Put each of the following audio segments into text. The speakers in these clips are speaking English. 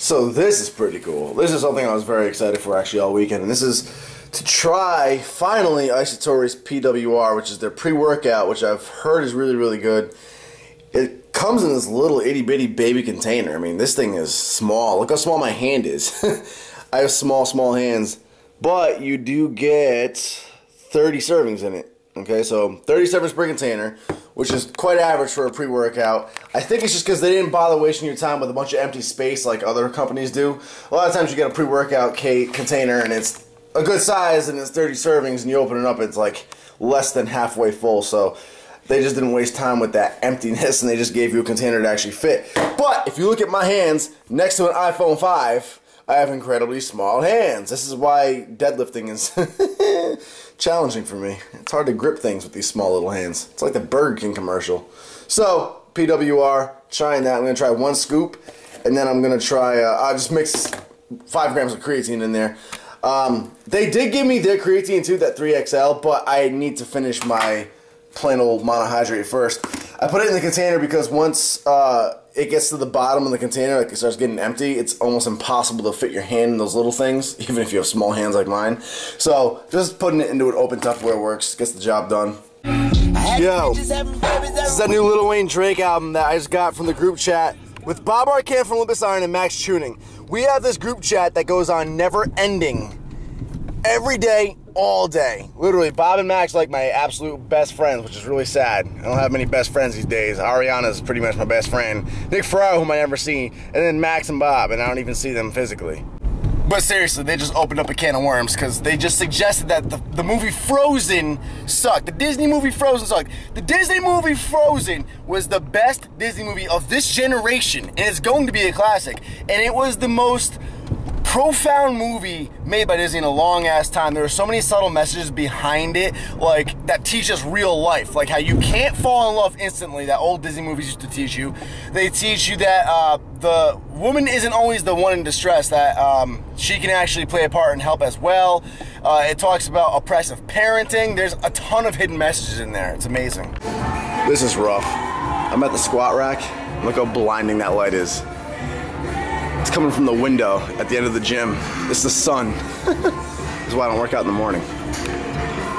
So this is pretty cool. This is something I was very excited for actually all weekend, and this is to try finally Isatori's PWR, which is their pre-workout, which I've heard is really, really good. It comes in this little itty-bitty baby container. I mean, this thing is small. Look how small my hand is. I have small hands, but you do get 30 servings in it. Okay, so 30 servings per container, which is quite average for a pre-workout. I think it's just because they didn't bother wasting your time with a bunch of empty space like other companies do. A lot of times you get a pre-workout container and it's a good size and it's 30 servings, and you open it up, it's like less than halfway full. So they just didn't waste time with that emptiness, and they just gave you a container to actually fit. But if you look at my hands next to an iPhone 5, I have incredibly small hands. This is why deadlifting is challenging for me. It's hard to grip things with these small little hands. It's like the Burger King commercial. So, PWR, trying that. I'm going to try 1 scoop, and then I'm going to try, I'll just mix 5 grams of creatine in there. They did give me their creatine too, that 3XL, but I need to finish my plain old monohydrate first. I put it in the container because once it gets to the bottom of the container, like it starts getting empty, it's almost impossible to fit your hand in those little things, even if you have small hands like mine. So just putting it into an open Tupperware works, gets the job done. Yo, this is that new Lil Wayne Drake album that I just got from the group chat with Bob Arcand from Olympus Iron and Max Tuning. We have this group chat that goes on never ending. Every day, all day. Literally, Bob and Max are like my absolute best friends, which is really sad. I don't have many best friends these days. Ariana's pretty much my best friend. Nick Ferraro, whom I never see, and then Max and Bob, and I don't even see them physically. But seriously, they just opened up a can of worms because they just suggested that the movie Frozen sucked. The Disney movie Frozen sucked. The Disney movie Frozen was the best Disney movie of this generation, and it's going to be a classic. And it was the most profound movie made by Disney in a long ass time. There are so many subtle messages behind it, like that teach us real life, like how you can't fall in love instantly, that old Disney movies used to teach you. They teach you that the woman isn't always the one in distress, that she can actually play a part and help as well. It talks about oppressive parenting. There's a ton of hidden messages in there. It's amazing. This is rough. I'm at the squat rack. Look how blinding that light is. It's coming from the window at the end of the gym. It's the sun. This is why I don't work out in the morning.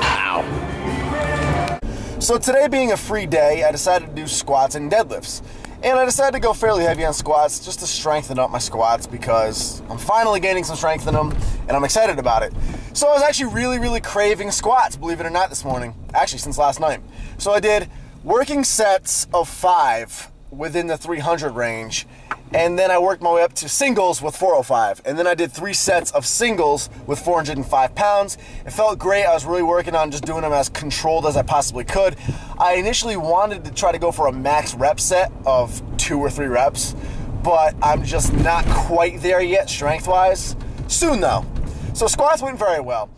Ow. So today being a free day, I decided to do squats and deadlifts. And I decided to go fairly heavy on squats just to strengthen up my squats because I'm finally gaining some strength in them and I'm excited about it. So I was actually really craving squats, believe it or not, this morning. Actually, since last night. So I did working sets of 5 within the 300 range. And then I worked my way up to singles with 405. And then I did 3 sets of singles with 405 pounds. It felt great. I was really working on just doing them as controlled as I possibly could. I initially wanted to try to go for a max rep set of 2 or 3 reps, but I'm just not quite there yet strength-wise. Soon though. So squats went very well.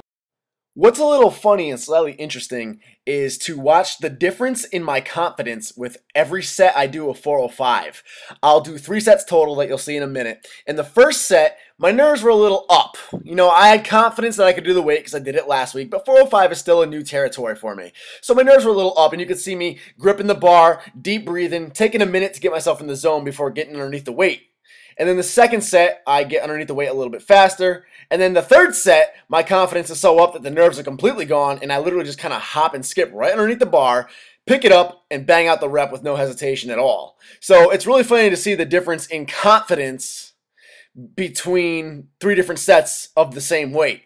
What's a little funny and slightly interesting is to watch the difference in my confidence with every set I do of 405. I'll do 3 sets total that you'll see in a minute. In the first set, my nerves were a little up. You know, I had confidence that I could do the weight because I did it last week, but 405 is still a new territory for me. So my nerves were a little up, and you could see me gripping the bar, deep breathing, taking a minute to get myself in the zone before getting underneath the weight. And then the second set, I get underneath the weight a little bit faster. And then the third set, my confidence is so up that the nerves are completely gone, and I literally just kind of hop and skip right underneath the bar, pick it up, and bang out the rep with no hesitation at all. So it's really funny to see the difference in confidence between 3 different sets of the same weight.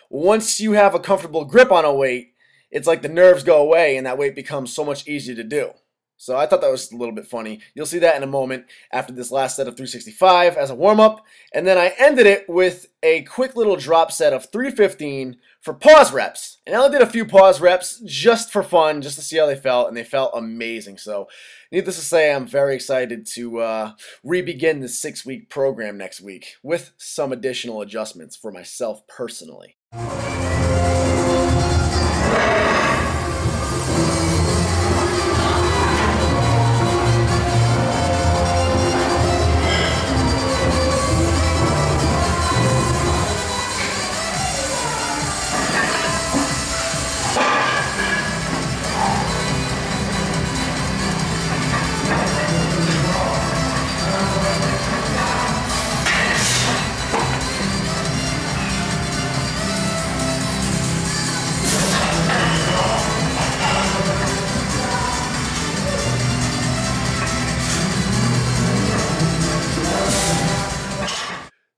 Once you have a comfortable grip on a weight, it's like the nerves go away and that weight becomes so much easier to do. So I thought that was a little bit funny. You'll see that in a moment after this last set of 365 as a warm-up. And then I ended it with a quick little drop set of 315 for pause reps. And I only did a few pause reps just for fun, just to see how they felt, and they felt amazing. So needless to say, I'm very excited to re-begin this 6-week program next week with some additional adjustments for myself personally.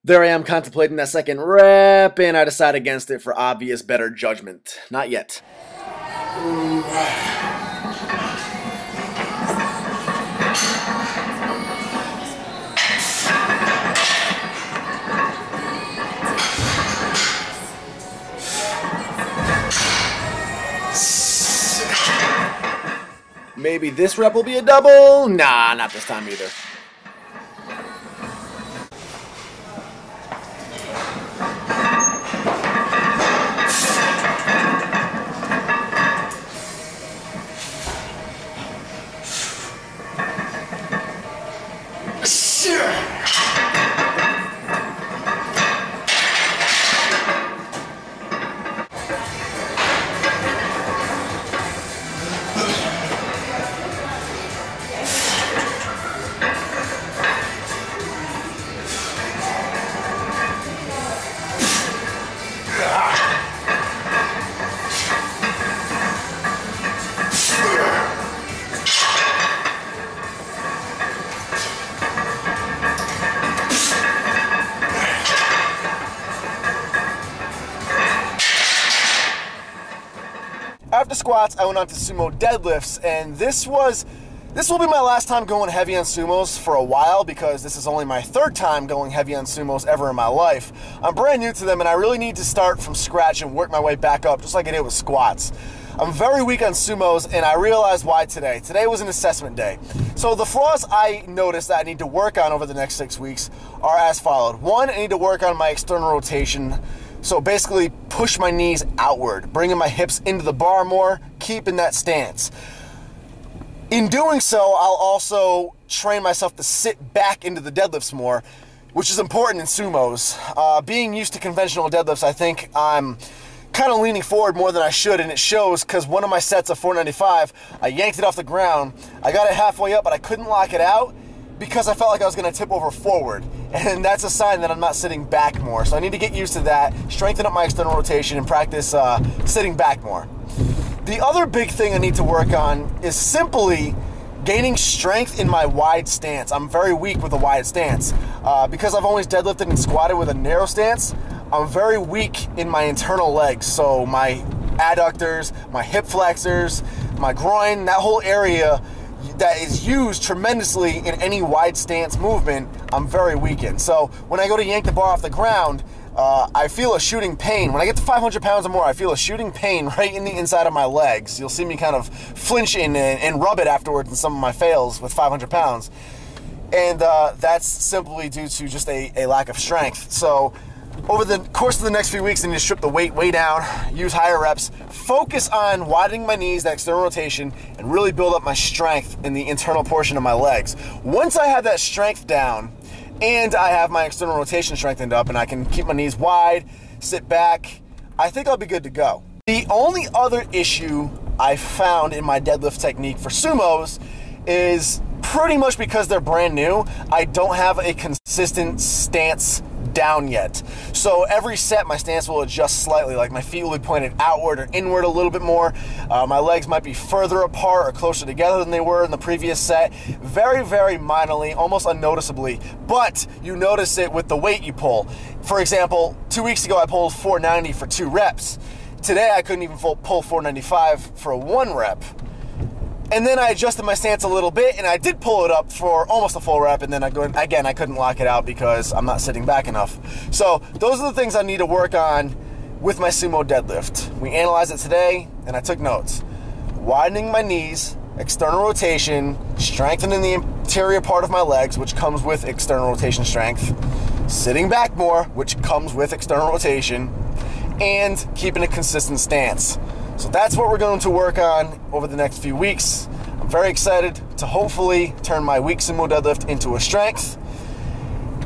There I am contemplating that second rep, and I decide against it for obvious better judgment. Not yet. Maybe this rep will be a double? Nah, not this time either. After squats, I went on to sumo deadlifts, and this will be my last time going heavy on sumos for a while, because this is only my third time going heavy on sumos ever in my life. I'm brand new to them, and I really need to start from scratch and work my way back up, just like I did with squats. I'm very weak on sumos, and I realized why today. Today was an assessment day. So the flaws I noticed that I need to work on over the next 6 weeks are as followed. One, I need to work on my external rotation. So basically push my knees outward, bringing my hips into the bar more, keeping that stance. In doing so, I'll also train myself to sit back into the deadlifts more, which is important in sumos. Being used to conventional deadlifts, I think I'm kind of leaning forward more than I should, and it shows because one of my sets of 495, I yanked it off the ground. I got it halfway up, but I couldn't lock it out because I felt like I was going to tip over forward. And that's a sign that I'm not sitting back more. So I need to get used to that, strengthen up my external rotation, and practice sitting back more. The other big thing I need to work on is simply gaining strength in my wide stance. I'm very weak with a wide stance. Because I've always deadlifted and squatted with a narrow stance, I'm very weak in my internal legs. So my adductors, my hip flexors, my groin, that whole area that is used tremendously in any wide stance movement, I'm very weak in. So when I go to yank the bar off the ground, I feel a shooting pain. When I get to 500 pounds or more, I feel a shooting pain right in the inside of my legs. You'll see me kind of flinch in and rub it afterwards in some of my fails with 500 pounds. And that's simply due to just a lack of strength. So over the course of the next few weeks, I need to strip the weight way down, use higher reps, focus on widening my knees, that external rotation, and really build up my strength in the internal portion of my legs. Once I have that strength down, and I have my external rotation strengthened up, and I can keep my knees wide, sit back, I think I'll be good to go. The only other issue I found in my deadlift technique for sumos is pretty much because they're brand new, I don't have a consistent stance down yet. So every set my stance will adjust slightly, like my feet will be pointed outward or inward a little bit more. My legs might be further apart or closer together than they were in the previous set. Very, very minorly, almost unnoticeably, but you notice it with the weight you pull. For example, 2 weeks ago I pulled 490 for 2 reps. Today I couldn't even pull 495 for 1 rep. And then I adjusted my stance a little bit, and I did pull it up for almost a full rep, and then I couldn't lock it out because I'm not sitting back enough. So those are the things I need to work on with my sumo deadlift. We analyzed it today, and I took notes. Widening my knees, external rotation, strengthening the interior part of my legs, which comes with external rotation strength, sitting back more, which comes with external rotation, and keeping a consistent stance. So that's what we're going to work on over the next few weeks. I'm very excited to hopefully turn my weak sumo deadlift into a strength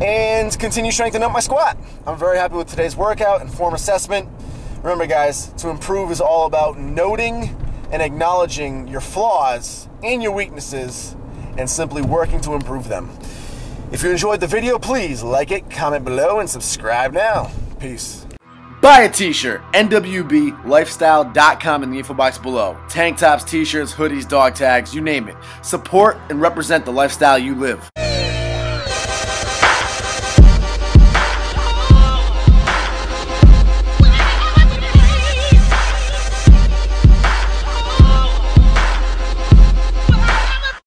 and continue strengthening up my squat. I'm very happy with today's workout and form assessment. Remember guys, to improve is all about noting and acknowledging your flaws and your weaknesses and simply working to improve them. If you enjoyed the video, please like it, comment below, and subscribe now. Peace. Buy a t-shirt, nwblifestyle.com in the info box below. Tank tops, t-shirts, hoodies, dog tags, you name it. Support and represent the lifestyle you live.